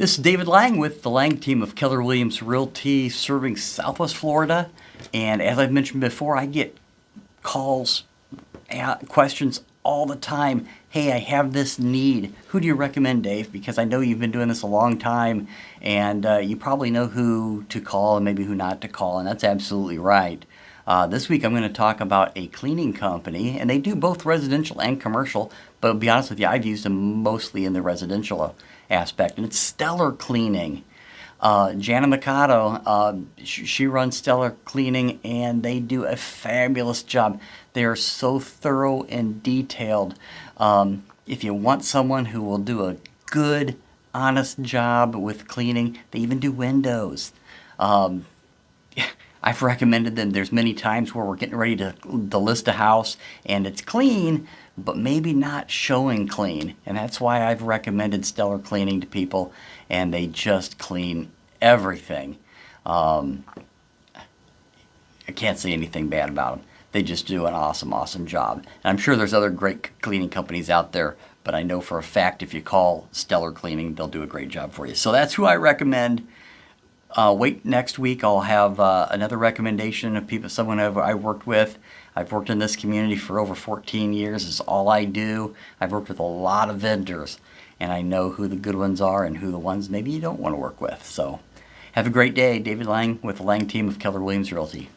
This is David Lang with the Lang team of Keller Williams Realty serving Southwest Florida. And as I've mentioned before, I get calls, questions all the time. Hey, I have this need. Who do you recommend, Dave? Because I know you've been doing this a long time and you probably know who to call and maybe who not to call. And that's absolutely right. This week I'm going to talk about a cleaning company, and they do both residential and commercial, but to be honest with you, I've used them mostly in the residential aspect, and it's Stellar Cleaning. Jana Mikado, she runs Stellar Cleaning, and they do a fabulous job. They are so thorough and detailed. If you want someone who will do a good, honest job with cleaning, they even do windows. I've recommended them. There's many times where we're getting ready to list a house and it's clean, but maybe not showing clean. And that's why I've recommended Stellar Cleaning to people, and they just clean everything. I can't say anything bad about them. They just do an awesome, awesome job. And I'm sure there's other great cleaning companies out there, but I know for a fact if you call Stellar Cleaning, they'll do a great job for you. So that's who I recommend. Wait, next week I'll have another recommendation of someone I worked with. I've worked in this community for over 14 years. It's all I do. I've worked with a lot of vendors, and I know who the good ones are and who the ones maybe you don't want to work with. So have a great day. David Lang with the Lang team of Keller Williams Realty.